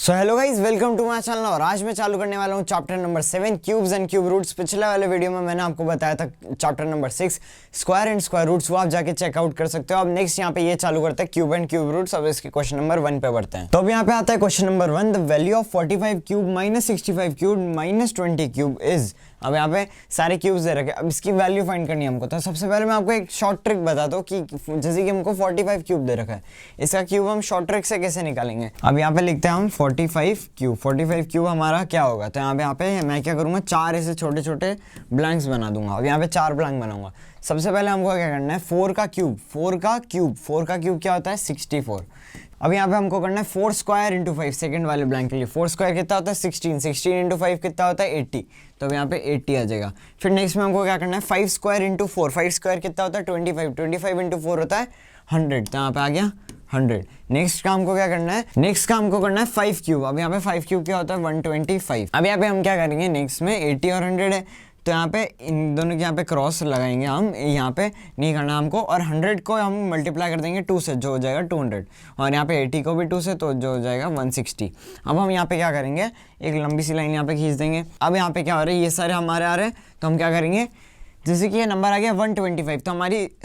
So hello guys, welcome to my channel. और आज मैं चालू करने वाला हूँ chapter number 7 cubes and cube roots. पिछले वाले वीडियो में मैंने आपको बताया था chapter number 6 square and square roots, वो आप जाके चेकआउट कर सकते हो। अब नेक्स्ट यहाँ पे ये चालू करते हैं क्यूब एंड क्यूब रूट्स। अब इसके क्वेश्चन नंबर 1 पे बढ़ते हैं। तो अब यहाँ पे आता है question number 1, the value of 45 cube minus 65 cube minus 20 cube is. अब यहाँ पे सारे क्यूब्स दे रखे, अब इसकी वैल्यू फाइंड करनी है हमको। तो सबसे पहले मैं आपको एक शॉर्ट ट्रिक बता दूं कि जैसे कि हमको 45 क्यूब दे रखा है, इसका क्यूब हम शॉर्ट ट्रिक से कैसे निकालेंगे। अब यहाँ पे लिखते हैं हम 45 क्यूब। 45 क्यूब हमारा क्या होगा, तो यहाँ पे मैं क्या करूँगा, 4 ऐसे छोटे छोटे ब्लैंक्स बना दूंगा। अब यहाँ पे 4 ब्लैंक बनाऊंगा। सबसे पहले हमको क्या करना है, 4 का क्यूब क्या होता है, 64। अब यहाँ पे हमको करना है 4 स्क्वायर इंटू 5 सेकेंड वाले ब्लैंक के लिए। 4 स्क्वायर कितना होता है, 16 इंटू 5 कितना होता है, 80। तो अब यहाँ पे 80 आ जाएगा। फिर नेक्स्ट में हमको क्या करना है, 5 स्क्वायर इंटू 4। 5 स्क्वायर कितना होता है, 25 इंटू 4 होता है 100। तो यहाँ पे आ गया 100। नेक्स्ट काम को क्या करना है, 5 क्यूब। अब यहाँ पे 5 क्यूब क्या होता है, 125। अब यहाँ पे हम क्या करेंगे, नेक्स्ट में 80 और 100 है, तो यहाँ पे इन दोनों के यहाँ पे क्रॉस लगाएंगे हम। यहाँ पे नहीं करना हमको, और 100 को हम मल्टीप्लाई कर देंगे 2 से, जो हो जाएगा 200। और यहाँ पे 80 को भी 2 से, तो जो हो जाएगा 160। अब हम यहाँ पे क्या करेंगे, एक लंबी सी लाइन यहाँ पे खींच देंगे। अब यहाँ पे क्या हो रहा है, ये सारे हमारे आ रहे हैं, तो हम क्या करेंगे, जैसे कि ये नंबर आ गया 125, तो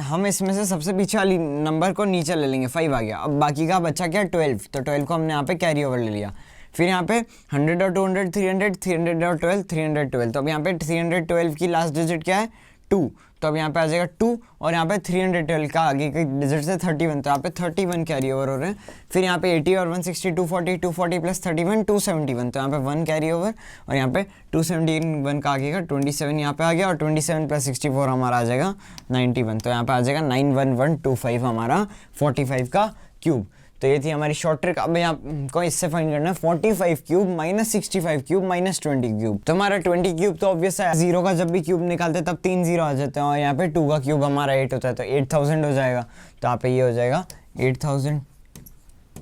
हम इसमें से सबसे पीछे वाली नंबर को नीचे ले लेंगे, 5 आ गया। अब बाकी का बच्चा क्या, 12, तो 12 को हमने यहाँ पे कैरी ओवर ले लिया। फिर यहाँ पे 100 और 200 300, 300 और 12 312। तो अब यहाँ पे 312 की लास्ट डिजिट क्या है, 2। तो अब यहाँ पे आ जाएगा 2, और यहाँ पे 312 का आगे के डिजिट से 31, तो यहाँ पे 31 कैरी ओवर हो रहे हैं। फिर यहाँ पे 80 और 160, 240 प्लस 31 271, तो यहाँ पे 1 कैरी ओवर, और यहाँ पे 271 का आगे का 27 यहाँ पे आ गया, और 27 प्लस 64 हमारा आ जाएगा 91। तो यहाँ पे आ जाएगा 91125 हमारा 45 का क्यूब। तो ये थी हमारी शॉर्ट ट्रिक। अब यहाँ को इससे फाइंड करना है 45 cube minus 65 cube minus 20 cube. तो हमारा 20 क्यूब तो ऑब्वियस है, 0 का जब भी क्यूब निकालते हैं तब 3 0 आ जाते हैं, और यहाँ पे 2 का क्यूब हमारा 8 होता है, तो 8000 हो जाएगा। तो यहाँ पे ये हो जाएगा 8000।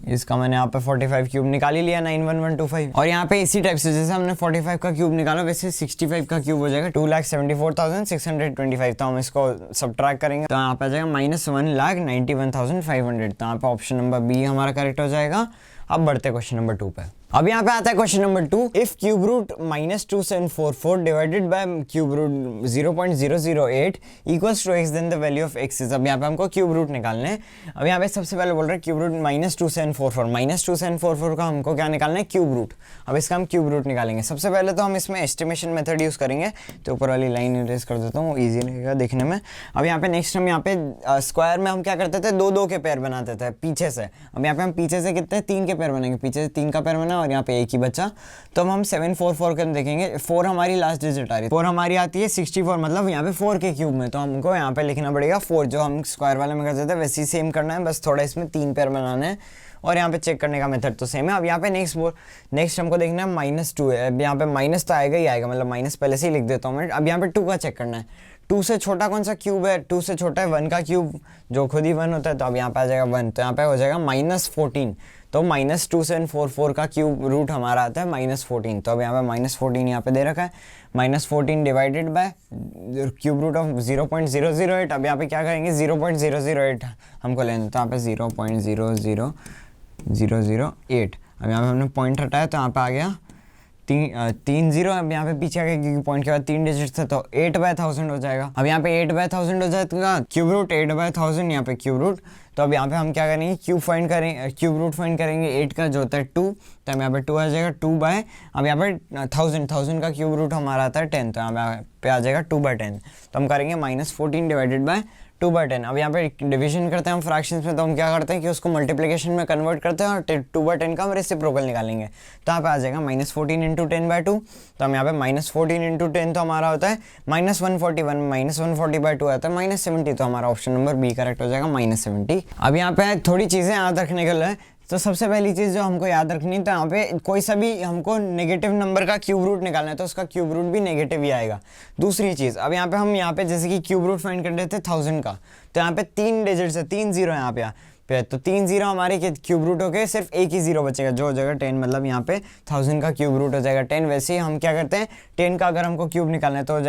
इसका मैंने यहाँ पे 45 क्यूब निकाल ही लिया, 91125। और यहाँ पे इसी टाइप से जैसे हमने 45 का क्यूब निकाला, वैसे 65 का क्यूब हो जाएगा 2,74,625। तो हम इसको सब्ट्रैक्ट करेंगे, तो यहाँ पे आ जाएगा -1,91,500। तो यहाँ पे ऑप्शन नंबर बी हमारा करेक्ट हो जाएगा। अब बढ़ते हैं क्वेश्चन नंबर 2 पे। अब यहाँ पे आता है question number 2, if cube root -2744 divided by cube root 0.008 equals to x, then the value of x is. अब यहाँ पे हमको क्यूब रूट निकालना है। अब यहाँ पे सबसे पहले बोल रहे हैं क्यूब रूट -2744 का हमको क्या निकालना है, क्यूब रूट। अब इसका हम क्यूब रूट निकालेंगे। सबसे पहले तो हम इसमें एस्टिमेशन मेथड यूज करेंगे, तो ऊपर वाली लाइन इरेज कर देता हूँ, ईजी रहेगा देखने में। अब यहाँ पे नेक्स्ट हम यहाँ पे स्क्वायर में हम क्या करते थे, 2 के पेयर बनाते थे पीछे से। अब यहाँ पे हम पीछे से कितने, 3 के पेयर बनेंगे, पीछे से 3 का पेयर बना और यहाँ पे एक ही बच्चा। तो हम 744 कर देखेंगे। 4 हमारी लास्ट डिजिट आ रही है, 4 हमारी आती है 64, मतलब यहाँ पे 4 के क्यूब में। तो हमको यहाँ पे लिखना पड़ेगा 4, जो हम स्क्वायर वाले में करते थे वैसे ही सेम करना है, बस थोड़ा इसमें 3 पेयर बनाना है। और यहाँ पे चेक करने का मेथड तो सेम है। अब यहाँ पे नेक्स्ट हमको देखना है -2 है। अब यहाँ पे माइनस तो आएगा ही आएगा, मतलब माइनस पहले से ही लिख देता हूँ मैं। अब यहाँ पे 2 का चेक करना है, 2 से छोटा कौन सा क्यूब है, 2 से छोटा है 1 का क्यूब, जो खुद ही 1 होता है। तो अब यहाँ पे आ जाएगा 1, तो यहाँ पे हो जाएगा -14। तो -2744 का क्यूब रूट हमारा आता है -14। तो अब यहाँ पे -14 यहाँ पे दे रखा है, -14 divided by cube root of 0.008। अब यहाँ पे क्या करेंगे, 0.008 हमको लेना, तो यहाँ पे 0.00008। अब यहाँ पे हमने पॉइंट हटाया, तो यहाँ पे आ गया 3 0। अब यहाँ पे पीछे आ गया क्योंकि पॉइंट के बाद 3 डिजिट था, तो 8/1000 हो जाएगा। अब यहाँ पे 8/1000 हो जाएगा, क्यूब रूट 8/1000 यहाँ पे क्यूब रूट। तो अब यहाँ पे हम क्या करेंगे, क्यूब रूट फाइंड करेंगे 8 का, जो होता है 2। तो हम यहाँ पे 2 आ जाएगा, 2 बाय, अब यहाँ पे 1000 का क्यूब रूट हमारा आता है 10, तो यहाँ पे आ जाएगा 2/10। तो हम करेंगे -14 डिवाइडेड बाय 2/10। अब यहाँ पे डिवीजन करते हैं हम फ्रैक्शंस में, तो हम क्या करते हैं कि उसको मल्टीप्लिकेशन में कन्वर्ट करते हैं, और 2/10 का हम रेसिप्रोकल निकालेंगे। तो यहाँ पे आ जाएगा -14 इंटू 10/2। तो हम यहाँ पे -14 इंटू 10 तो हमारा होता है -141, -140/2 आता है -70। तो हमारा ऑप्शन नंबर बी करेक्ट हो जाएगा, -70। अब यहाँ पे थोड़ी चीज़ें याद रखने के लिए, तो सबसे पहली चीज़ जो हमको याद रखनी है, तो यहाँ पे कोई सा भी हमको नेगेटिव नंबर का क्यूब रूट निकालना है, तो उसका क्यूब रूट भी नेगेटिव ही आएगा। दूसरी चीज़, अब यहाँ पे हम जैसे कि क्यूब रूट फाइंड कर रहे थे 1000 का, तो यहाँ पे 3 डिजिट है, 3 0 यहाँ पे, तो 3 0 हमारे क्यूब रूट हो गए, सिर्फ एक ही 0 बचेगा, जो हो जाएगा 10, मतलब यहाँ पे 1000 का क्यूब रूट हो जाएगा 10। वैसे ही हम क्या करते हैं, 10 का अगर हमको क्यूब निकालना है तो हो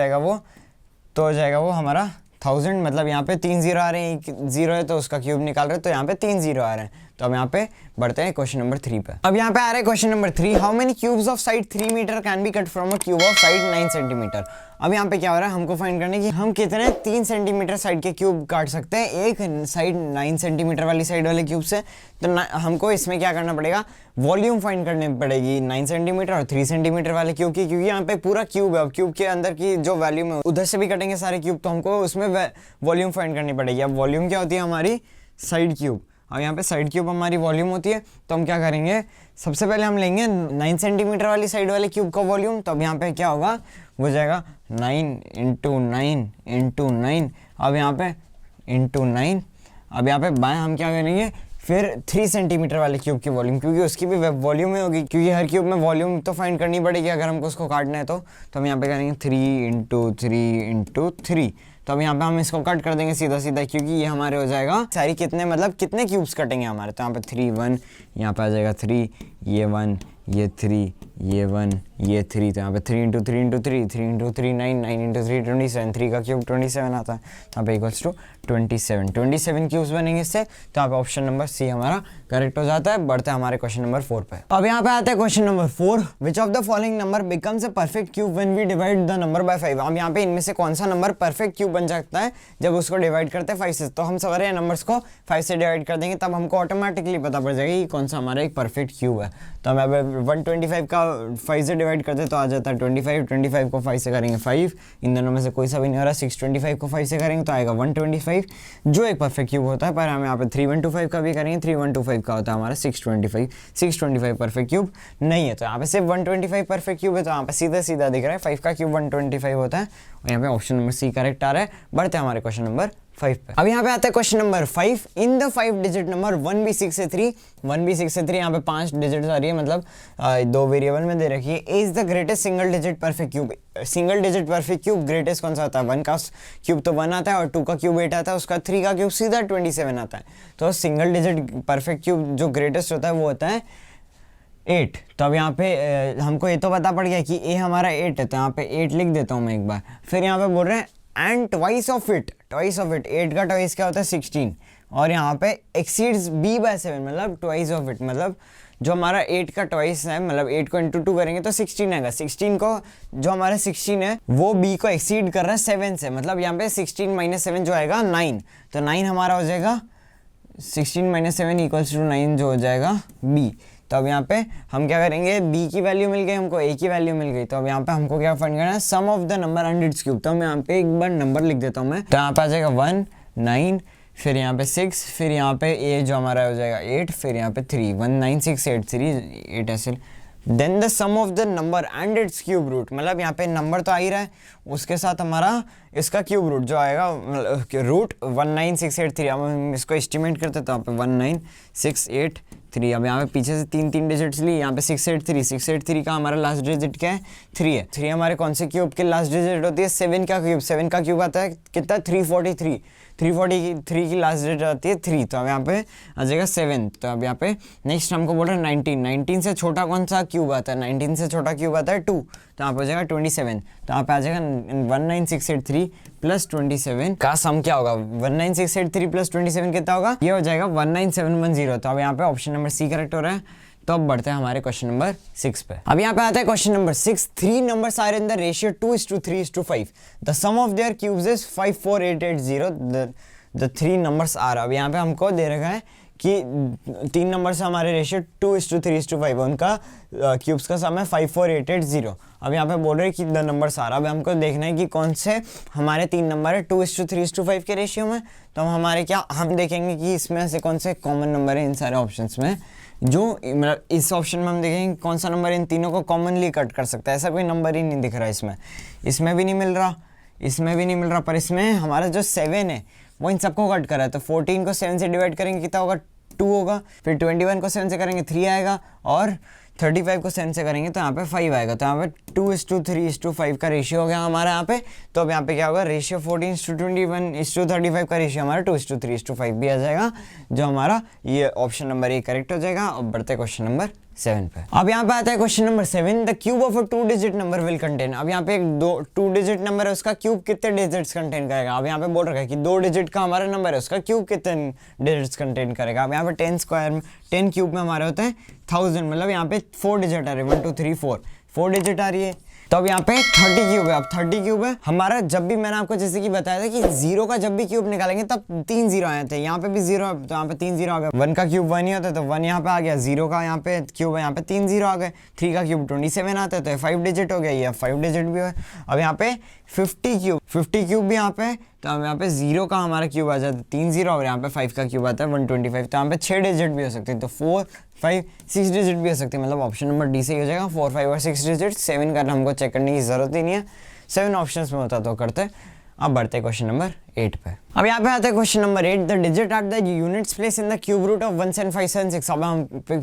जाएगा वो हमारा 1000, मतलब यहाँ पे 3 0 आ रहे हैं, 1 0 है तो उसका क्यूब निकाल रहे हैं, तो यहाँ पे 3 0 आ रहे हैं। तो अब यहाँ पे बढ़ते हैं क्वेश्चन नंबर 3 पे। अब यहाँ पे आ रहा है question number 3, how many cubes of side 3 metre can be cut from a cube of side 9 centimetre. अब यहाँ पे क्या हो रहा है, हमको फाइंड करना है कि हम कितने 3 सेंटीमीटर साइड के क्यूब काट सकते हैं एक साइड 9 सेंटीमीटर वाली साइड वाले क्यूब से। तो हमको इसमें क्या करना पड़ेगा, वॉल्यूम फाइंड करनी पड़ेगी 9 सेंटीमीटर और 3 सेंटीमीटर वाले क्यूब की, क्योंकि यहाँ पे पूरा क्यूब है। अब क्यूब के अंदर की जो वॉल्यूम है उधर से भी कटेंगे सारे क्यूब, तो हमको उसमें वॉल्यूम फाइंड करनी पड़ेगी। अब वॉल्यूम क्या होती है हमारी, साइड क्यूब। और यहाँ पे साइड क्यूब हमारी वॉल्यूम होती है, तो हम क्या करेंगे, सबसे पहले हम लेंगे 9 सेंटीमीटर वाली साइड वाले क्यूब का वॉल्यूम। तो अब यहाँ पे क्या होगा, हो जाएगा 9 इंटू 9 इंटू 9, अब यहाँ पे इंटू 9। अब यहाँ पे बाएं हम क्या करेंगे, फिर 3 सेंटीमीटर वाले क्यूब की वॉल्यूम, क्योंकि उसकी भी वॉल्यूम में होगी, क्योंकि हर क्यूब में वॉल्यूम तो फाइंड करनी पड़ेगी अगर हमको उसको काटना है। तो हम यहाँ पे करेंगे 3 इंटू 3 इंटू 3। तो अब यहाँ पे हम इसको कट कर देंगे सीधा सीधा, क्योंकि ये हमारे हो जाएगा सारी कितने, मतलब कितने क्यूब्स कटेंगे हमारे। तो यहाँ पे 3 1, यहाँ पे आ जाएगा 3, ये 1, ये 3, ये 1, ये 3। तो यहाँ पे 3 इंटू 3 इंटू 3, 3 इंटू 3 9, 9 इंटू 3 27, 3 का क्यूब 27 आता है। यहाँ पे इक्वल्स टू 27 क्यूब्स बनेंगे इससे। तो यहाँ पे ऑप्शन नंबर सी हमारा करेक्ट हो जाता है। बढ़ते हैं हमारे क्वेश्चन नंबर 4 पे। अब यहाँ पे आता है question number 4, which of the following number becomes a perfect cube when we divide the number by 5। अब यहाँ पे इनमें से कौन सा नंबर परफेक्ट क्यूब बन सकता है जब उसको डिवाइड करते हैं 5 से। तो हम सारे नंबर्स को 5 से डिवाइड कर देंगे, तब हमको ऑटोमेटिकली पता पड़ जाएगा कि कौन सा हमारा एक परफेक्ट क्यूब है। तो हम अब 125 का 5 से डिवाइड करते तो आ जाता है 25, 25 को 5 से करेंगे 5, इन दोनों में से कोई सा भी नहीं हो रहा। 625 को 5 से करेंगे तो आएगा 125, जो एक परफेक्ट क्यूब होता है। पर हम यहाँ पे 3125 का भी करेंगे, 3125 का होता है हमारा 625, 625 परफेक्ट क्यूब नहीं है। तो यहाँ पे सिर्फ 125 परफेक्ट क्यूब है, तो यहाँ पे सीधा सीधा दिख रहा है 5 का क्यूब 125 होता है। और यहाँ पे ऑप्शन नंबर सी करेक्ट आ रहा है। बढ़ते हैं हमारे क्वेश्चन नंबर 5 पे। अब यहाँ पे आता है question number 5, in the 5 digit number 1b6 से 3, 1b6 से 3 यहाँ पे 5 डिजिट आ रही है, मतलब 2 वेरिएबल में दे रखी है। Is the greatest single digit perfect cube. Single digit perfect cube greatest कौन सा होता है, 1 का क्यूब तो 1 आता है, और 2 का क्यूब 8 आता है, उसका 3 का क्यूब सीधा 27 आता है। तो सिंगल डिजिट परफेक्ट क्यूब जो ग्रेटेस्ट होता है वो होता है 8। तो अब यहाँ पे हमको ये तो पता पड़ गया कि ए हमारा 8 है, तो यहाँ पे 8 लिख देता हूँ मैं एक बार। फिर यहाँ पे बोल रहे हैं एंड ट्वाइस ऑफ इट, 8 का ट्वाइस क्या होता है 16, और यहाँ पे एक्सीड्स b बाय 7, मतलब ट्वाइस ऑफ इट, मतलब जो हमारा 8 का ट्वाइस है, मतलब 8 को इंटू 2 करेंगे तो 16 आएगा। 16 को जो हमारा 16 है वो b को एक्सीड कर रहा है 7 से, मतलब यहाँ पे 16 माइनस 7 जो आएगा 9, तो 9 हमारा हो जाएगा 16 माइनस 7 इक्वल्स टू 9 जो हो जाएगा b। तो अब यहाँ पे हम क्या करेंगे, b की वैल्यू मिल गई हमको, a की वैल्यू मिल गई। तो अब यहाँ पे हमको क्या फाइंड करना है, sum of the number hundreds cube. तो मैं यहाँ पे एक बार नंबर लिख देता हूँ मैं। तो यहाँ पे आ जाएगा 1 9, फिर यहाँ पे 6, फिर यहाँ पे a जो हमारा हो जाएगा 8, फिर यहाँ पे 3, 1 9 6 8 3 8 ऐसे। Then the sum of the number and its cube root, मतलब यहाँ पे नंबर तो आ ही रहा है, उसके साथ हमारा इसका क्यूब रूट जो आएगा रूट 19683। अब हम इसको एस्टिमेट करते तो यहाँ पे 19683। अब यहाँ पे पीछे से 3 डिजिट्स ली, यहाँ पे 683 का हमारा लास्ट डिजिट क्या है 3 है। 3 हमारे कौन से क्यूब के लास्ट डिजिट होती है, 7 का क्यूब। 7 का क्यूब आता है कितना 343, 343 की लास्ट डिजिट आती है 3। तो अब यहाँ पे आ जाएगा 7। तो अब यहाँ पे नेक्स्ट हमको बोल रहा है 19 से छोटा कौन सा क्यूब आता है, 19 से छोटा क्यूब आता है 2, तो यहाँ पे हो जाएगा 27। तो यहाँ पे आ जाएगा 19683 प्लस 27 का सम क्या होगा, 19683 प्लस 27 कितना होगा, ये हो जाएगा 19710। तो अब यहाँ पे ऑप्शन नंबर सी करेक्ट हो रहा है। तो अब बढ़ते हैं हमारे क्वेश्चन नंबर 6 पे। अब यहाँ पे आता है question number 6, 3 numbers are in the ratio 2:3:5, the sum of their cubes is 54880, the 3 numbers are। अब यहाँ पे हमको दे रखा है कि 3 नंबर से हमारे रेशियो 2:3:5, उनका क्यूब्स का सम है 54880। अब यहाँ पे बोल रहे हैं कि द नंबर्स आ रहा। अब हमको देखना है कि कौन से हमारे 3 नंबर है 2:3:5 के रेशियो में। तो हमारे क्या हम देखेंगे कि इसमें से कौन से कॉमन नंबर है इन सारे ऑप्शंस में, जो मतलब इस ऑप्शन में हम देखेंगे कौन सा नंबर इन तीनों को कॉमनली कट कर सकता है। ऐसा कोई नंबर ही नहीं दिख रहा इसमें, इसमें भी नहीं मिल रहा, इसमें भी नहीं मिल रहा, पर इसमें हमारा जो 7 है वो इन सबको कट कर रहा है। तो 14 को 7 से डिवाइड करेंगे कितना होगा 2 होगा, फिर 21 को 7 से करेंगे 3 आएगा, और 35 को 7 से करेंगे तो यहाँ पे 5 आएगा। तो यहाँ पे 2:3:5 का रेशियो हो गया हमारा यहाँ पे। तो अब यहाँ पे क्या होगा, रेशियो 14:21:35 का रेशियो हमारा 2:3:5 भी आ जाएगा, जो हमारा ये ऑप्शन नंबर ए करेक्ट हो जाएगा। अब बढ़ते क्वेश्चन नंबर 7 पे। अब यहाँ पे आता है question number 7, the cube of a 2 digit number will contain. अब यहाँ पे एक 2 डिजिट नंबर है, उसका क्यूब कितने डिजिट्स कंटेन करेगा। अब यहाँ पे बोल रखा है कि 2 डिजिट का हमारा नंबर है, उसका क्यूब कितने डिजिट्स कंटेन करेगा। अब यहाँ पे 10 स्क्वायर में 10 क्यूब में हमारे होते हैं 1000, मतलब यहाँ पे 4 डिजिट आ रही है, 1 2 3 4 डिजिट आ रही है। तो अब यहाँ पे 30 क्यूब है। अब 30 क्यूब है हमारा, जब भी मैंने आपको जैसे कि बताया था कि 0 का जब भी क्यूब निकालेंगे तब 3 0 आए थे, यहाँ पे भी 0 है तो यहाँ पे 3 0 आ गए। 1 का क्यूब 1 ही होता है तो 1 यहाँ पे आ गया, 0 का यहाँ पे क्यूब है, यहाँ पे 3 0 आ गए। 3 का क्यूब 27 आता है तो 5 डिजिट हो गया, ये 5 डिजिट भी है। अब यहाँ पे 50 क्यूब भी यहाँ पे, तो अब यहाँ पे 0 का हमारा क्यूब आ जाता है 3 0, और यहाँ पे 5 का क्यूब आता है 125, तो यहाँ पे 6 डिजिट भी हो सकते हैं, तो 4 5 6 डिजिट भी हो सकते हैं, मतलब ऑप्शन नंबर डी से ही हो जाएगा। 4 5 और 6 डिजिट। 7 का हमको चेक करने की जरूरत ही नहीं है, 7 ऑप्शंस में होता तो करते। अब बढ़ते हैं क्वेश्चन नंबर 8 पे। अब यहाँ पे आता है question number 8, the digit at the units place in the cube root of 1 7 5 7 6। अब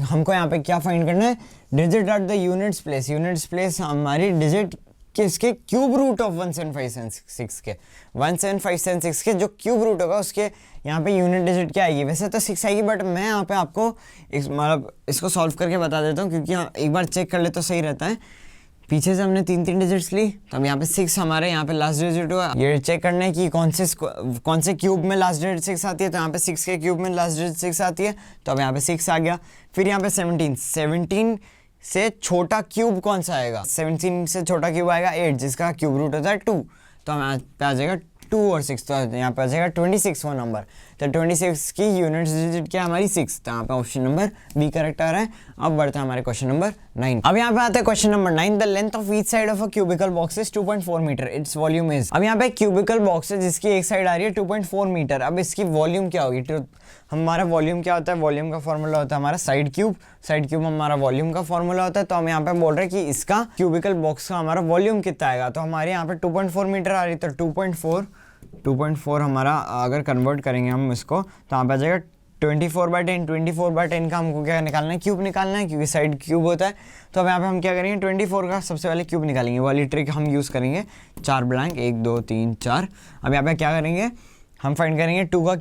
हमको यहाँ पे क्या फाइंड करना है, digit at the units place हमारी डिजिट किसके, क्यूब रूट ऑफ 1 7 5 7 6 के, 1 7 5 7 6 के जो क्यूब रूट होगा उसके यहाँ पे यूनिट डिजिट क्या आएगी। वैसे तो 6 आएगी, बट मैं यहाँ पे आपको मतलब इसको सॉल्व करके बता देता हूँ, क्योंकि एक बार चेक कर ले तो सही रहता है। पीछे से हमने 3 डिजिट्स ली, तो अब यहाँ पे 6 हमारे यहाँ पे लास्ट डिजिट हुआ। ये चेक करना है कि कौन से क्यूब में लास्ट डिजिट 6 आती है, तो यहाँ पे 6 के क्यूब में लास्ट डिजिट 6 आती है, तो अब यहाँ पे 6 आ गया। फिर यहाँ पे 17 से छोटा क्यूब कौन सा आएगा, 17 से छोटा क्यूब आएगा 8, जिसका क्यूब रूट होता है 2, तो हम पे आ जाएगा 2 और 6, तो यहाँ पे आ जाएगा 26 वो नंबर। तो 26 की यूनिट डिजिट क्या हमारी 6, तो यहाँ पे ऑप्शन नंबर बी करेक्ट आ रहा है। अब बढ़ते हैं हमारे क्वेश्चन नंबर 9। अब यहाँ पे आता है question number 9, the length of each side of a cubical box is 2.4 metre, its volume is. अब यहाँ पे क्यूबिकल बॉक्स है जिसकी एक साइड आ रही है 2.4 मीटर। अब इसकी वॉल्यूम क्या होगी, हमारा वॉल्यूम क्या होता है, वॉल्यूम का फॉर्मूला होता है हमारा साइड क्यूब हमारा वॉल्यूम का फॉर्मूला होता है। तो हम यहाँ पे बोल रहे हैं कि इसका क्यूबिकल बॉक्स का हमारा वॉल्यूम कितना आएगा, तो हमारे यहाँ पे 2.4 मीटर आ रही है, तो 2.4 हमारा अगर कन्वर्ट करेंगे हम इसको, तो यहाँ पे आ जाएगा 24/10। 24/10 का हमको क्या निकालना है, क्यूब निकालना है, क्योंकि साइड क्यूब होता है। तो अब यहाँ पे हम क्या करेंगे, 24 का सबसे पहले क्यूब निकालेंगे, वाली ट्रिक हम यूज़ करेंगे। 4 ब्लैंक 1 2 3 4। अब यहाँ पे क्या करेंगे, हम फाइंड करेंगे 2 का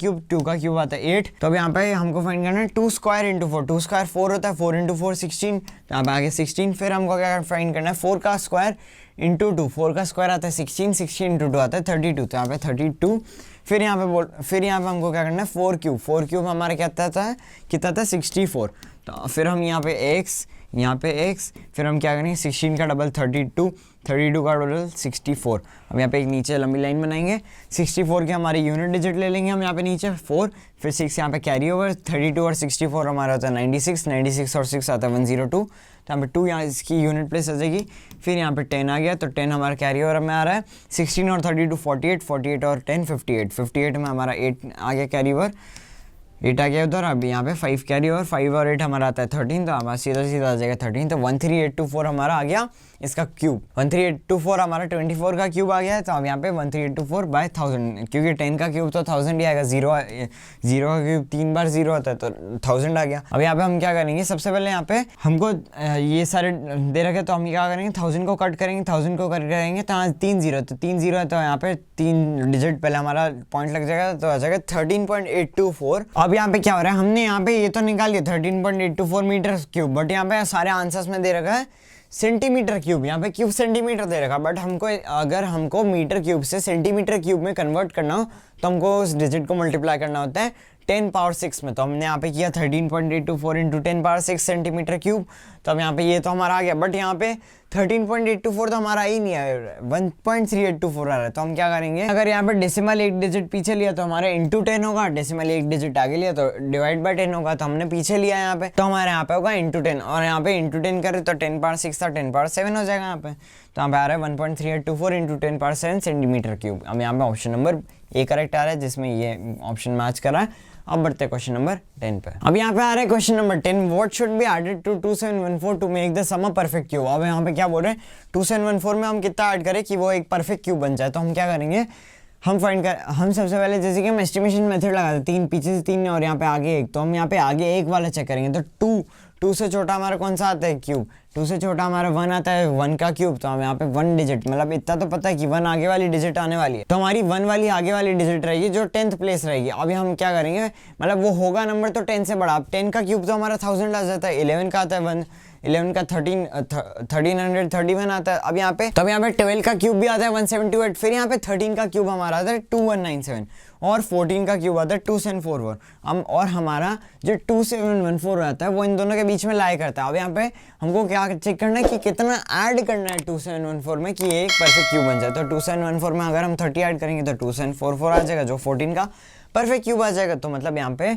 क्यूब आता है 8, तो अब यहाँ पे हमको फाइंड करना है 2 स्क्वायर इंटू 4, 2 स्क्वायर 4 होता है, 4 इंटू 4 16, तो यहाँ पे आगे 16। फिर हमको क्या फाइंड करना है, 4 का स्क्वायर इंटू 2, 4 का स्क्वायर आता है 16, 16 इंटू 2 आता है 32, तो यहाँ पे 32। फिर यहाँ पे हमको क्या करना है, 4 क्यूब हमारा कितना था 64, तो फिर हम यहाँ पे x, फिर हम क्या करेंगे 16 का डबल 32 का डबल 64। अब यहाँ पे एक नीचे लंबी लाइन बनाएंगे, 64 की हमारी यूनिट डिजिट ले लेंगे हम यहाँ पे नीचे 4, फिर 6 यहाँ पे कैरी ओवर, 32 और 64 हमारा होता है 96 और 6 आता है 102, तो यहाँ पे 2 यहाँ इसकी यूनिट प्लेस आ जाएगी। फिर यहाँ पे 10 आ गया, तो 10 हमारा कैरी ओवर में आ रहा है, 16 और 32 48 और 10 58 में हमारा 8 आ गया कैरी ओवर, 8 आ गया उधर। अब यहाँ पे 5 कैरी ओवर, 5 और 8 हमारा आता है 13, तो हमारा सीधा आ जाएगा 13, तो 13824 हमारा आ गया इसका क्यूब। 13824 हमारा 24 का क्यूब आ गया है, तो अब यहाँ पे 13824 बाय 1000, क्योंकि 10 का क्यूब तो 1000 ही आएगा, 0 का क्यूब 3 बार 0 होता है तो 1000 आ गया। अब यहाँ पे हम क्या करेंगे, सबसे पहले यहाँ पे हमको ये सारे दे रखे, तो हम क्या करेंगे 1000 को कट करेंगे, तो यहाँ 3 0, तो 3 0 है, तो यहाँ पे 3 डिजिट पहले हमारा पॉइंट लग जाएगा, तो आ जाएगा 13.824। अब यहाँ पे क्या हो रहा है, हमने यहाँ पे ये तो निकाल लिया 13.824 मीटर क्यूब, बट यहाँ पे सारे आंसर्स में दे रखा है सेंटीमीटर क्यूब, यहाँ पे क्यूब सेंटीमीटर दे रखा, बट अगर हमको मीटर क्यूब से सेंटीमीटर क्यूब में कन्वर्ट करना हो तो हमको उस डिजिट को मल्टीप्लाई करना होता है 10 पावर 6 में। तो हमने यहाँ पे किया 13.824 इंटू 10 पावर 6 सेंटीमीटर क्यूब, तो अब यहाँ पे ये तो हमारा आ गया, बट यहाँ पे 13.824 तो हमारा ही नहीं है, 1.3824 आ रहा है। तो हम क्या करेंगे, अगर यहाँ पे डेसिमल 1 डिजिट पीछे लिया तो हमारे इंटू 10 होगा, डेसिमल 1 डिजिट आगे लिया तो डिवाइड बाय 10 होगा, तो हमने पीछे लिया यहाँ पे, तो हमारे यहाँ पे होगा इंटू 10, और यहाँ पे इंटू 10 करें तो 10 पावर 6 था 10 पावर 7 हो जाएगा यहाँ पे, तो यहाँ पे आ रहा है 1.3824 इंटू 10 पावर 7 सेंटीमीटर क्यूब। अब यहाँ पे ऑप्शन नंबर ए करेक्ट आ रहा है, जिसमें ये ऑप्शन मैच कर रहा है। अब बढ़ते हैं क्वेश्चन नंबर 10 पे। अब यहाँ पे आ रहा है question number 10, what should be added to 2714 to make the sum a perfect cube. अब यहाँ पे क्या बोल रहे हैं, 2714 में हम कितना ऐड करें कि वो एक परफेक्ट क्यूब बन जाए। तो हम क्या करेंगे, हम सबसे पहले जैसे कि हम एस्टिमेशन मेथड लगाते हैं, 3 पीछे से 3 और यहाँ पे आगे 1, तो हम यहाँ पे आगे 1 वाला चेक करेंगे, तो 2 से छोटा हमारा कौन सा आता है क्यूब, 2 से छोटा हमारा 1 आता है, 1 का क्यूब, तो हम यहाँ पे 1 डिजिट, मतलब इतना तो पता है कि 1 आगे वाली डिजिट आने वाली है, तो हमारी 1 वाली आगे वाली डिजिट रहेगी जो 10th प्लेस रहेगी। अभी हम क्या करेंगे, मतलब वो होगा नंबर तो 10 से बड़ा, अब 10 का क्यूब तो हमारा 1000 आ जाता है, 11 का आता है 1, 11 का 1331 आता है। अब यहाँ पे 12 का क्यूब भी आता है 178, फिर यहाँ पे 13 का क्यूब हमारा आता है 2197 और 14 का क्यूब आता है 2744। हम और हमारा जो 2714 आता है वो इन दोनों के बीच में लाई करता है। अब यहाँ पे हमको क्या चेक करना है कि कितना ऐड करना है 2714 में कि ये एक परफेक्ट क्यूब बन जाए। तो 2714 में अगर हम 30 ऐड करेंगे तो 2744 आ जाएगा, जो 14 का परफेक्ट क्यूब आ जाएगा। तो मतलब यहाँ पे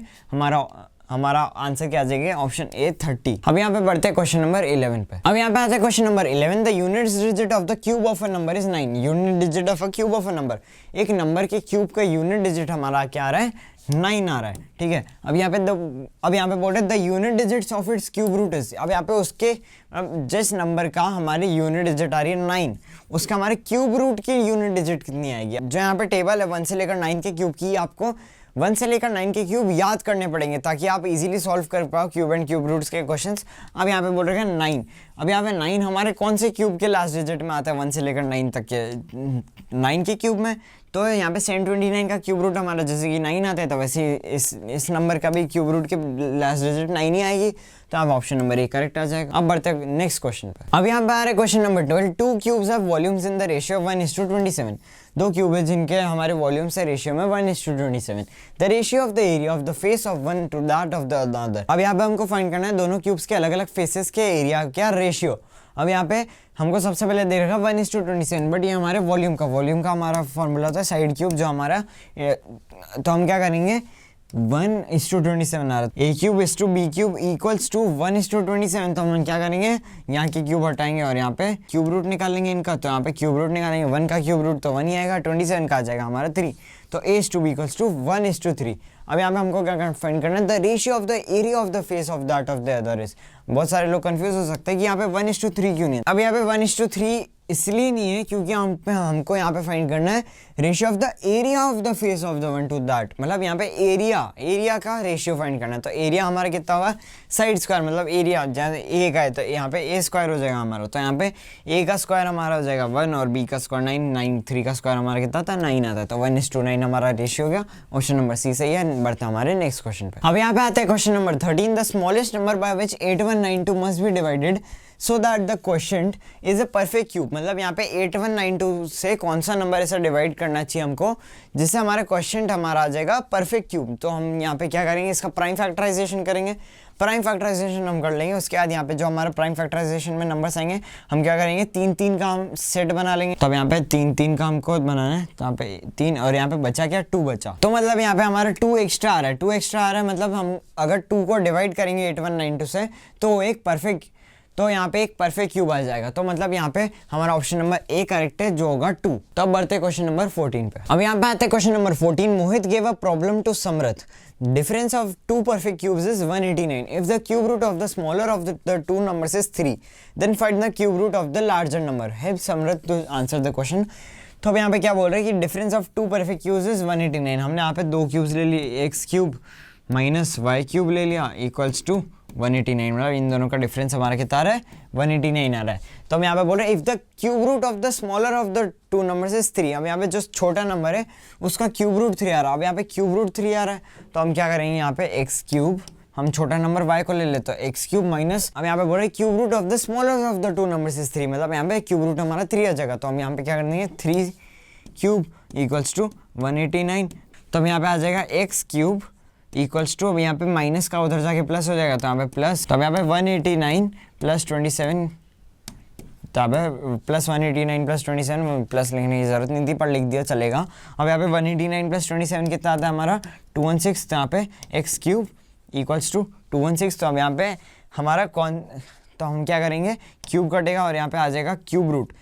हमारा आंसर क्या आ जाएगा, ऑप्शन ए 30। अब यहाँ पे बढ़ते हैं क्वेश्चन नंबर 11 पे। अब यहाँ पे आता है question number 11, the unit digit of the cube of a number is 9। Unit digit of a cube of a number, एक नंबर के क्यूब का यूनिट डिजिट हमारा क्या आ रहा है, 9 आ रहा है, ठीक है। अब यहाँ पे बोल रहे the unit digits of its cube root is, अब यहाँ पे उसके जिस नंबर का हमारी यूनिट डिजिट आ रही है 9, उसका हमारे क्यूब रूट की यूनिट डिजिट कितनी आएगी। जो यहाँ पे टेबल है 1 से लेकर 9 के क्यूब की, आपको 1 से लेकर 9 के क्यूब याद करने पड़ेंगे ताकि आप इजीली सॉल्व कर पाओ क्यूब एंड क्यूब रूट्स के क्वेश्चंस। अब यहाँ पे बोल रहे हैं 9, अब यहाँ पे 9 हमारे कौन से क्यूब के लास्ट डिजिट में आता है, 1 से लेकर 9 तक के 9 के क्यूब में, तो यहाँ पे 729 का क्यूब रूट हमारा जैसे कि 9 आता है, तो वैसे इस नंबर का भी क्यूब रूट के लास्ट डिजिट 9 ही आएगी, तो अब ऑप्शन नंबर ए करेक्ट आ जाएगा। अब बढ़ते हैं नेक्स्ट क्वेश्चन पे। अब यहाँ पे आ रहा है question number 12, 2 cubes of volumes in the ratio 1:27। 2 cube है जिनके हमारे वॉल्यूम से रेशियो में 1:27। The ratio of the area of the face of one two that of the other. अब यहाँ पे हमको फाइंड करना है दोनों क्यूब्स के अलग अलग फेसेस के एरिया क्या रेशियो। अब यहाँ पे हमको सबसे पहले दे रखा 1:27, बट ये हमारे वॉल्यूम का हमारा फॉर्मूला होता है साइड क्यूब जो हमारा, तो हम क्या करेंगे 1:27 आ रहा है, a cube is to b cube equals to 1:27, तो हम क्या करेंगे यहाँ के क्यूब हटाएंगे और यहाँ पे क्यूब रूट निकालेंगे इनका, तो यहाँ पे क्यूब रूट निकालेंगे, 1 का क्यूब रूट तो 1 ही आएगा, 27 का आ जाएगा हमारा 3, तो a is to b equals to 1:3। अब यहाँ पे हमको क्या फाइंड करना है, the ratio of the area of the face of that of the other is. बहुत सारे लोग कंफ्यूज हो सकते हैं कि यहाँ पे 1:3 क्यों नहीं है। अब यहाँ पे 1:3 इसलिए नहीं है क्योंकि हमको यहाँ पे फाइंड करना है ratio of the area of the face of the one two that, मतलब यहाँ पे एरिया का रेशियो फाइंड करना है। तो एरिया हमारा कितना होगा, साइड स्क्वायर, मतलब एरिया जैसे ए का है तो यहाँ पे ए स्क्वायर हो जाएगा हमारा, तो यहाँ पे ए का स्क्वायर हमारा हो जाएगा 1 और बी का स्क्वायर 9, 3 का स्क्वायर हमारा कितना था 9 आता है, तो 1:9 हमारा रेशियो हो गया। ऑप्शन नंबर सी सही है। बढ़ते हमारे नेक्स्ट क्वेश्चन पे। अब यहाँ पे आता है question number 13, the smallest number by which 8192 must be divided so that the quotient is a perfect cube. मतलब यहाँ पे 8192 से कौन सा नंबर ऐसा डिवाइड करना चाहिए हमको जिससे हमारा क्वोशिएंट हमारा आ जाएगा परफेक्ट क्यूब। तो हम यहाँ पे क्या करेंगे, इसका प्राइम फैक्टराइजेशन करेंगे। प्राइम फैक्टराइजेशन हम कर लेंगे, उसके बाद यहाँ पे जो हमारा प्राइम फैक्टराइजेशन में नंबर्स आएंगे हम क्या करेंगे 3 का हम सेट बना लेंगे। तो अब यहाँ पे 3 का हमको बनाना है, तो यहाँ पे 3 और यहाँ पे बचा क्या 2 बचा, तो मतलब यहाँ पे हमारा 2 एक्स्ट्रा आ रहा है। 2 एक्स्ट्रा आ रहा है मतलब हम अगर 2 को डिवाइड करेंगे 8192 से तो एक परफेक्ट, तो यहाँ पे एक परफेक्ट क्यूब आ जाएगा। तो मतलब यहाँ पे हमारा ऑप्शन नंबर ए करेक्ट है जो होगा 2। तो अब बढ़ते क्वेश्चन नंबर 14 पे। अब यहाँ पे आते हैं question number 14, Mohit gave a problem to Samarth, difference of two perfect cubes is 189. If the cube root of the smaller of the two numbers is 3, then find the cube root of the larger number. Help Samrat to answer the question. तो अब यहाँ पे क्या बोल रहे हैं कि difference of two perfect cubes is 189। हमने यहाँ पे 2 क्यूब्स ले लिए, x cube minus y cube ले लिया इक्वल्स टू 189, मतलब इन दोनों का डिफरेंस हमारा कितना आ रहा है 189 आ रहा है। तो हम यहाँ पे बोल रहे हैं if the cube root of the smaller of the two numbers is 3। अब यहाँ पे जो छोटा नंबर है उसका क्यूब रूट 3 आ रहा है। अब यहाँ पे क्यूब रूट 3 आ रहा है तो हम क्या करेंगे यहाँ पे x क्यूब, हम छोटा नंबर y को ले लेते हैं x क्यूब माइनस, अब यहाँ पे बोल रहे हैं cube root of the smaller of the two numbers is 3, मतलब यहाँ पे क्यूब रूट हमारा 3 आ जाएगा। तो हम यहाँ पे क्या करेंगे 3 क्यूब इक्वल्स टू 189, तो अब यहाँ पे आ जाएगा x क्यूब इक्वल्स टू, अब यहाँ पे माइनस का उधर जाके प्लस हो जाएगा तो यहाँ पे प्लस, तो अब यहाँ पे 189 प्लस 27, तो यहाँ पे प्लस 189 प्लस 27, प्लस लिखने की जरूरत नहीं थी पर लिख दिया चलेगा। अब यहाँ पे 189 प्लस 27 कितना आता है हमारा 216, तो यहाँ पे एक्स क्यूब इक्वल्स टू 216, तो अब यहाँ पे हमारा तो हम क्या करेंगे क्यूब कटेगा और यहाँ पे आ जाएगा क्यूब रूट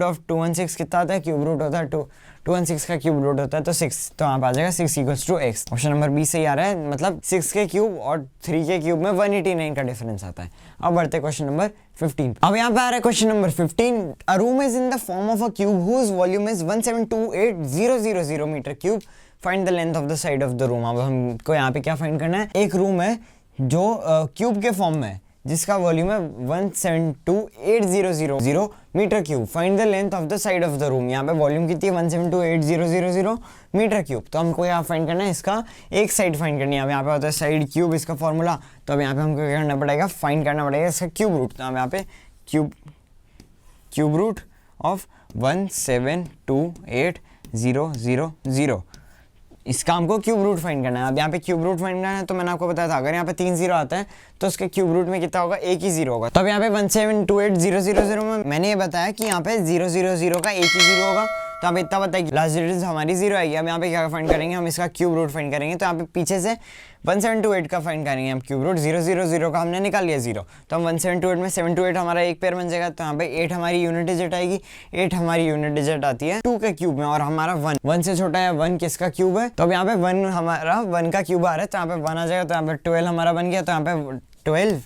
ऑफ 216 कितना आता है, क्यूब रूट होता है 216 का क्यूब रूट होता है तो 6, तो यहाँ पे आ जाएगा 6 equals to x. Option number B सही आ रहा है, मतलब 6 के क्यूब और 3 के क्यूब में 189 का डिफरेंस आता है। अब बढ़ते हैं क्वेश्चन नंबर 15। अब यहाँ पे आ रहा है question number 15, a room is in the form of a cube whose volume is 1728000 metre cube, find the length of the side of the room. अब हमको यहाँ पे क्या फाइंड करना है, एक रूम है जो क्यूब के फॉर्म में है जिसका वॉल्यूम है 1728000 metre cube. Find the length of the side of the room. यहाँ पे वॉल्यूम कितनी है 1728000 मीटर क्यूब। तो हमको यहाँ फाइंड करना है इसका एक साइड फाइंड करनी है। अब यहाँ पे होता है साइड क्यूब इसका फॉर्मूला। तो अब यहाँ पे हमको क्या करना पड़ेगा, फाइंड करना पड़ेगा इसका क्यूब रूट। तो हम यहाँ पे क्यूब रूट ऑफ 1728000 इसका हमको क्यूब रूट फाइंड करना है। अब यहाँ पे क्यूब रूट फाइंड करना है तो मैंने आपको बताया था अगर यहाँ पे 3 जीरो आता है तो उसके क्यूब रूट में कितना होगा, एक ही जीरो होगा। तो अब यहाँ पे 1728000 में मैंने ये बताया कि यहाँ पे 000 का एक ही जीरो होगा। तो हमें इतना पता है कि लास्ट डिजिट हमारी जीरो आएगी। अब यहाँ पे क्या फाइंड करेंगे, हम इसका क्यूब रूट फाइंड करेंगे। तो यहाँ पे पीछे से 1728 का फाइंड करेंगे हम क्यूब रूट। 000 का हमने निकाल लिया जीरो, तो हम 172 में 7 to 8 हमारा एक पेयर बन जाएगा। तो यहाँ पे 8 हमारी यूनिट डिजिट आएगी। 8 हमारी यूनिट डिजिट आती है 2 के क्यूब में, और हमारा 1 से छोटा है 1 किसका क्यूब है। तो अब यहाँ पे 1 हमारा 1 का क्यूब आ रहा है, तो यहाँ पे 1 आ जाएगा। तो यहाँ पे 12 हमारा बन गया। तो यहाँ पे 12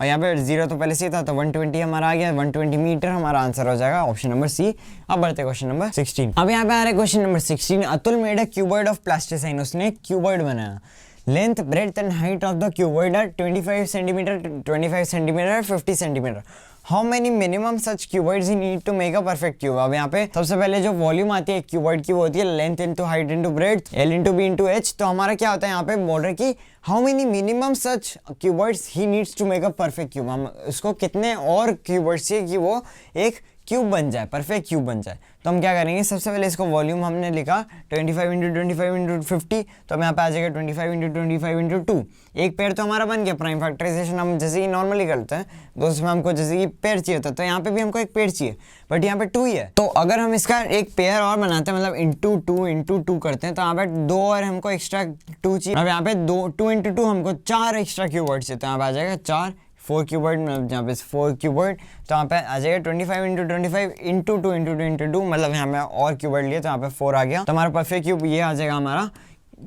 और यहाँ पे 0 तो पहले से था, तो 120 हमारा आ गया। 120 मीटर हमारा आंसर हो जाएगा ऑप्शन नंबर सी। अब बढ़ते क्वेश्चन नंबर 16। अब यहाँ पे आ रहा है question number 16। Atul made a cuboid of plasticine. उसने क्यूबॉइड बनाया। Length, breadth and height of the cuboid are 25 centimetre, 25 centimetre, 50 centimetre. How many minimum such cuboids he need to make a perfect cube. अब यहाँ पे सबसे पहले जो volume आती है क्यूबॉइड की वो होती है length into height into breadth, L into B into H. तो हमारा क्या होता है यहाँ पे बोल रहे कि how many minimum such cuboids he needs to make a perfect cube. हम उसको कितने और क्यूबॉइड्स चाहिए कि वो एक क्यूब बन जाए, परफेक्ट क्यूब बन जाए। तो हम क्या करेंगे, सबसे पहले इसको वॉल्यूम हमने लिखा 25 इंटू 25 इंटू 50। तो हम यहाँ पे आ जाएगा 25 इंटू 25 इंटू 2। एक पेयर तो हमारा बन गया। प्राइम फैक्टराइजेशन हम जैसे कि नॉर्मली करते हैं तो उसमें हमको जैसे कि पेयर चाहिए होता है, तो यहाँ पे भी हमको एक पेयर चाहिए, बट यहाँ पे 2 ही है। तो अगर हम इसका एक पेयर और बनाते हैं, मतलब इंटू 2 करते हैं, तो यहाँ पे 2 और हमको एक्स्ट्रा 2 चाहिए। अब यहाँ पे 2 इंटू 2 हमको 4 एक्स्ट्रा क्यूबॉइड चाहिए। तो यहाँ पे आ जाएगा 4, 4 क्यूबॉइड, यहाँ पे 4 क्यूबॉइड। तो यहाँ पे आ जाएगा 25 इंटू 25 इंटू 2 इंटू 2 इंटू 2, मतलब यहाँ पे और क्यूबॉइड लिए तो यहाँ पे 4 आ गया। तो हमारा परफेक्ट क्यूब ये आ जाएगा हमारा।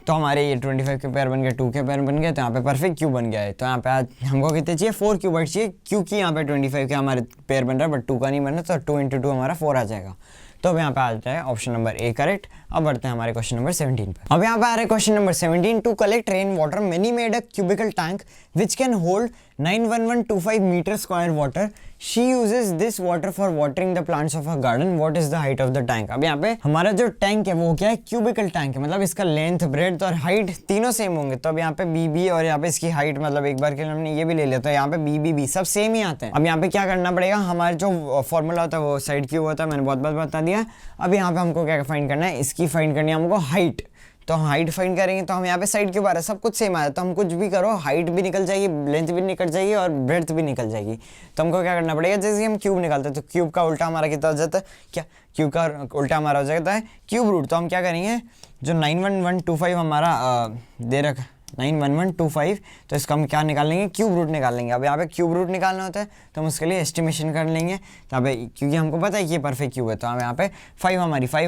तो हमारे ये 25 के पेयर बन गए, 2 के पेयर बन गए, तो यहाँ पे परफेक्ट क्यूब बन गया है। तो यहाँ पे आज हमको कितने चाहिए, 4 क्यूबॉइड चाहिए, क्योंकि यहाँ पे 25 के हमारे पेयर बन रहा है बट 2 का नहीं बन रहा। तो 2 इंटू 2 हमारा 4 आ जाएगा। तो अब यहाँ पे आ जाएगा ऑप्शन नंबर ए करेक्ट। अब बढ़ते हैं हमारे क्वेश्चन नंबर 17 पे। अब यहाँ पे आ रहा है question number 17। To collect rain water many made a cubical tank which can hold 91125 metre square water. She uses this water for watering the plants of a garden. What is the height of the tank. अब यहाँ पे हमारा जो tank है वो क्या है, cubicle tank है, मतलब इसका लेंथ, ब्रेड्थ और हाइट तीनों सेम होंगे। तो अब यहाँ पे बी और यहाँ पे इसकी हाइट, मतलब एक बार के लिए हमने ये भी ले लिया, तो यहाँ पे बी सब सेम ही आते हैं। अब यहाँ पे क्या करना पड़ेगा, हमारा जो फॉर्मूला होता है वो साइड क्यूब होता है, मैंने बहुत बार बता दिया। अब यहाँ पे हमको क्या फाइंड करना है, इसकी फाइंड करनी है हमको हाइट। तो हाइट फाइंड करेंगे तो हम यहाँ पे साइड क्यूब आ रहा है, सब कुछ सेम आ रहा है, तो हम कुछ भी करो हाइट भी निकल जाएगी, लेंथ भी निकल जाएगी और ब्रेड्थ भी निकल जाएगी। तो हमको क्या करना पड़ेगा, जैसे हम क्यूब निकालते हैं तो क्यूब का उल्टा हमारा कितना हो जाता है, क्या क्यूब का उल्टा हमारा हो जाता है क्यूब रूट। तो हम क्या करेंगे, जो 91125 हमारा दे रखा 91125, तो इसका हम क्या निकाल लेंगे, क्यूब रूट निकाल लेंगे। अब यहाँ पे क्यूब रूट निकालना होता है तो हम उसके लिए एस्टिमेशन कर लेंगे। तो यहाँ पे क्योंकि हमको पता है कि ये परफेक्ट क्यूब है, तो हम यहाँ पे 5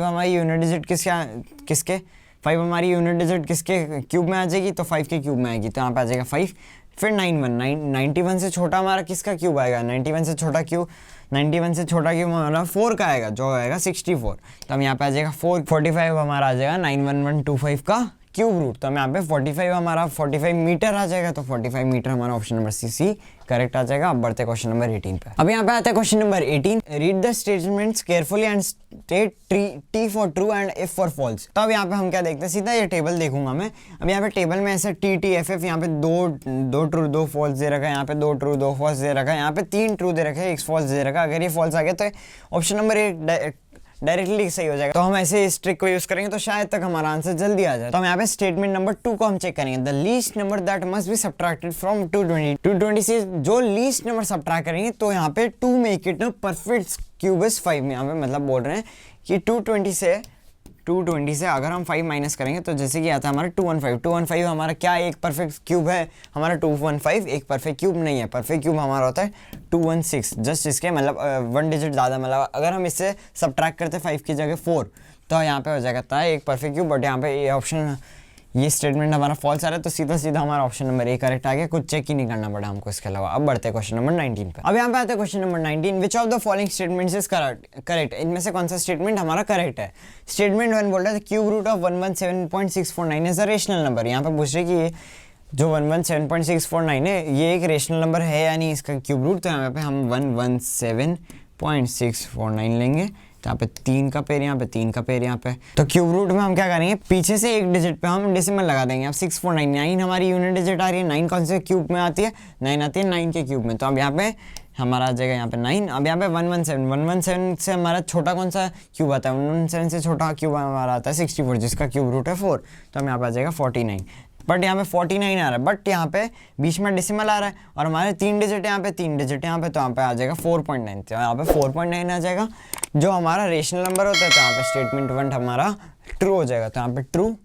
हमारी यूनिट डिजिट किसके 5 हमारी यूनिट डिजिट किसके क्यूब में आ जाएगी, तो 5 के क्यूब में आएगी। तो यहाँ पे आ जाएगा 5। फिर 91 से छोटा हमारा किसका क्यूब आएगा, 91 से छोटा क्यूब हमारा 4 का आएगा, जो आएगा 64। तो हम यहाँ पे आ जाएगा 45 हमारा आ जाएगा 91125 का क्यूब रूट। तो हम यहाँ पे 45 मीटर आ जाएगा। तो 45 मीटर हमारा ऑप्शन नंबर सी करेक्ट आ जाएगा। अब बढ़ते क्वेश्चन नंबर 18 पे। अब यहाँ पे आता है question number 18। Read the statements carefully and state T for true and F for false. तो अब यहाँ पे हम क्या देखते हैं, सीधा ये टेबल देखूंगा मैं। अब यहाँ पे टेबल में ऐसे टी एफ यहाँ पे दो ट्रू 2 फॉल्स दे रखा है, यहाँ पे 2 ट्रू 2 फॉल्स दे रखा है, यहाँ पे 3 ट्रू दे रखा है, 1 फॉल्स दे रखा है। अगर ये फॉल्स आ गया तो ऑप्शन नंबर 1 डायरेक्टली सही हो जाएगा। तो हम ऐसे इस ट्रिक को यूज करेंगे तो शायद तक हमारा आंसर जल्दी आ जाए। तो हम यहाँ पे स्टेटमेंट नंबर 2 को हम चेक करेंगे। The least number that must be subtracted from 220 से जो लीस्ट नंबर सबट्रैक्ट करेंगे तो यहाँ पे 2 make it perfect cube is 5 में यहाँ पे मतलब बोल रहे हैं कि 220 से अगर हम 5 माइनस करेंगे तो जैसे कि आता है हमारा 215 हमारा क्या एक परफेक्ट क्यूब है, हमारा 215 एक परफेक्ट क्यूब नहीं है। परफेक्ट क्यूब हमारा होता है 216, जस्ट इसके मतलब 1 डिजिट ज़्यादा, मतलब अगर हम इससे सबट्रैक्ट करते 5 की जगह 4 तो यहाँ पे हो जाएगा था एक परफेक्ट क्यूब। बट यहाँ पे ये ऑप्शन, ये स्टेटमेंट हमारा फॉल्स आ रहा है, तो सीधा हमारा ऑप्शन नंबर 1 करेक्ट आ गया, कुछ चेक ही नहीं करना पड़ा हमको इसके अलावा। अब बढ़ते हैं क्वेश्चन नंबर 19 पे। अब यहाँ पे आता है question number 19। Which of the following statements is correct. इनमें से कौन सा स्टेटमेंट हमारा करेक्ट है। स्टेटमेंट 1 बोल रहा है cube root of 117.649 is a rational number. यहाँ पे पूछ रहे कि जो 117.649 है ये एक रेशनल नंबर है या नहीं इसका क्यूब रूट, तो यहाँ पे हम 117.649 लेंगे। तो यहाँ पे 3 का पेयर, यहाँ पे 3 का पेयर, यहाँ पे तो क्यूब रूट में हम क्या करेंगे, पीछे से एक डिजिट पे हम डेसिमल लगा देंगे। अब 649 हमारी यूनिट डिजिट आ रही है, 9 कौन से क्यूब में आती है, 9 आती है 9 के क्यूब में। तो अब यहाँ पे हमारा आ जाएगा यहाँ पे 9। अब यहाँ पे 117 से हमारा छोटा कौन सा क्यूब आता है, 117 से छोटा क्यूब हमारा आता है 64, जिसका क्यूब रूट है 4। तो हम यहाँ पे आ जाएगा 49। बट यहाँ पे 49 आ रहा है, बट यहाँ पे बीच में डेसिमल आ रहा है और हमारे 3 डिजिट यहाँ पे, 3 डिजिट यहाँ पे, तो यहाँ पे आ जाएगा 4.9। तो यहाँ पे 4.9 आ जाएगा जो हमारा रेशनल नंबर होता है। तो यहाँ पे स्टेटमेंट 1 हमारा ट्रू हो जाएगा, तो यहाँ पे ट्रू।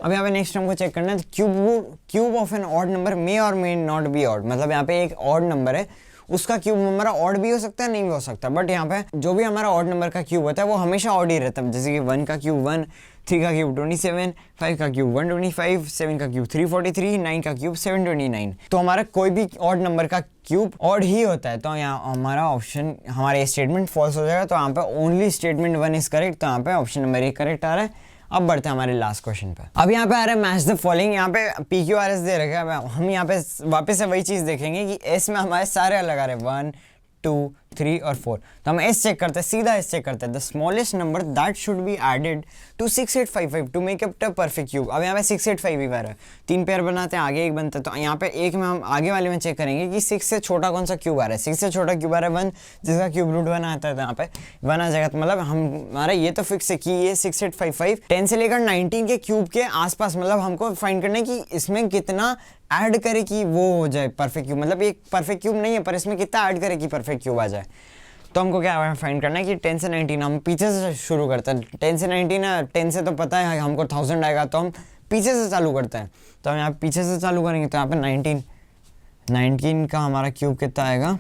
अब यहाँ पे नेक्स्ट हमको चेक करना है cube of an odd number may और मे नॉट बी ऑड। मतलब यहाँ पे एक ऑड नंबर है, उसका क्यूब हमारा ऑड भी हो सकता है, नहीं भी हो सकता, बट यहाँ पे जो भी हमारा ऑड नंबर का क्यूब होता है वो हमेशा ऑड ही रहता है। जैसे कि 1 का क्यूब 1, 3 का क्यूब 27, 5 का क्यूब 125, 7 का क्यूब 343, 9 का क्यूब 729। तो हमारा कोई भी ऑड नंबर का क्यूब ऑड ही होता है। तो यहाँ हमारा ऑप्शन, हमारा स्टेटमेंट फॉल्स हो जाएगा। तो यहाँ पे ओनली स्टेटमेंट 1 इज करेक्ट, तो यहाँ पे ऑप्शन नंबर 1 करेक्ट आ रहा है। अब बढ़ते हैं हमारे लास्ट क्वेश्चन पे। अब यहाँ पे आ रहा है मैच द फॉलोइंग। यहाँ पे PQRS दे रखा है, हम यहाँ पे वापस से वही चीज़ देखेंगे कि एस में हमारे सारे अलग आ रहे हैं, 1, 2, 3 और 4। तो हम एस चेक करते हैं, सीधा एस चेक करते हैं। The smallest number that should be added to 6855 to make up the perfect cube. अब यहाँ पे 685 ही बार है, 3 पेयर बनाते हैं, आगे एक बनता है। तो यहाँ पे एक में हम आगे वाले में चेक करेंगे कि 6 से छोटा कौन सा क्यूब आ रहा है। 6 से छोटा क्यूब आ रहा है 1, जिसका क्यूब रूट 1 आता है, तो यहाँ पे 1 आ जाएगा। तो मतलब हमारा ये तो फिक्स है कि ये 6855 10 से लेकर 19 के क्यूब के आसपास, मतलब हमको फाइंड करना है कि इसमें कितना ऐड करे कि वो हो जाए परफेक्ट क्यूब। मतलब एक परफेक्ट क्यूब नहीं है, पर इसमें कितना ऐड करे कि परफेक्ट क्यूब आ जाए। तो हमको क्या फाइंड करना है कि 10 से 19, हम पीछे से शुरू करते हैं। 10 से 19 है, 10 से तो पता है हमको 1000 आएगा, तो हम पीछे से चालू करते हैं। तो हम यहाँ पीछे से चालू करेंगे, तो यहाँ पे 19 का हमारा क्यूब कितना आएगा।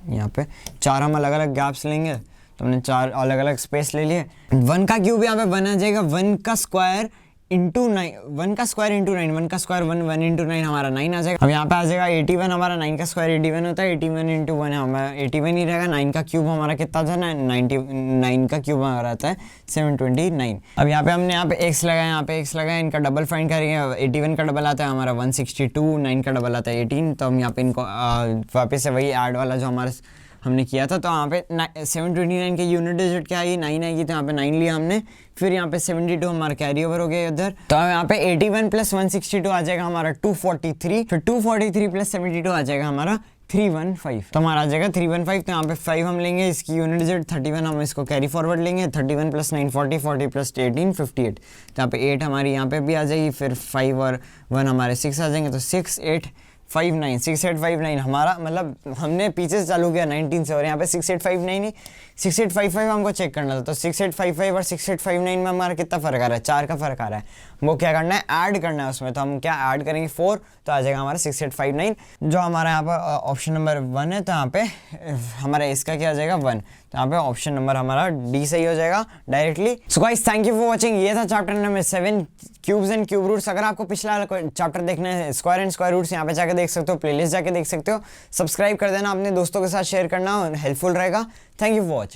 यहाँ पे 4 हम अलग अलग गैप्स लेंगे, तो हमने 4 अलग अलग स्पेस ले लिए। 1 का क्यूब यहाँ पे 1 आ जाएगा, 1 का स्क्वायर इंटू 9, 1 का स्क्वायर इंटू 9, 1 का स्क्वायर 1 इंटू 9 हमारा 9 आ जाएगा। अब यहाँ पे आ जाएगा 81, हमारा 9 का स्क्वायर 81 होता है, 81 इंटू 1 हमारा 81 ही रहेगा। 9 का क्यूब हमारा कितना था ना, 99 का क्यूब हमारा आता है 729। अब यहाँ पे हमने यहाँ पे x लगाया, यहाँ पे x लगाया, इनका डबल फाइंड करेंगे। 81 का डबल आता है हमारा 162, 9 का डबल आता है 18। तो हम यहाँ पे इनको वापस से वही ऐड वाला जो हमारा हमने किया था। तो यहाँ पे 729 के यूनिट डिजिट क्या आएगी, 9 आएगी, तो यहाँ पे 9 लिया हमने। फिर यहाँ पे 72 हमारा कैरी ओवर हो गया इधर। तो यहाँ पे 81 प्लस 162 आ जाएगा हमारा 243, फिर 243 प्लस 72 आ जाएगा हमारा 315। तो हमारा आ जाएगा 315। तो यहाँ पे 5 हम लेंगे, इसकी यूनिट डिजिट 31, हम इसको कैरी फॉरवर्ड लेंगे। 31 प्लस 9 40, 40 प्लस 18 58। तो यहाँ पे 8 हमारी यहाँ पे भी आ जाएगी, फिर 5 और 1 हमारे 6 आ जाएंगे। तो 6859 हमारा, मतलब हमने पीछे से चालू किया 19 से, और यहाँ पे 6859 ही 6855 हमको चेक करना था। तो 6855 और 6859 में हमारा कितना फ़र्क आ रहा है, 4 का फ़र्क आ रहा है। वो क्या करना है, ऐड करना है उसमें। तो हम क्या ऐड करेंगे 4, तो आ जाएगा हमारा 6859, जो हमारा यहाँ पर ऑप्शन नंबर 1 है। तो यहाँ पे हमारा इसका क्या आ जाएगा 1, तो यहाँ पे ऑप्शन नंबर हमारा डी सही हो जाएगा directly. So guys thank you for watching. ये था chapter number 7 cubes and cube roots. अगर आपको पिछला चैप्टर देखना है स्क्वायर एंड स्क्वायर रूट्स, यहाँ पे जाके देख सकते हो, प्लेलिस्ट जाके देख सकते हो। सब्सक्राइब कर देना, अपने दोस्तों के साथ शेयर करना, हेल्पफुल रहेगा। Thank you for watching.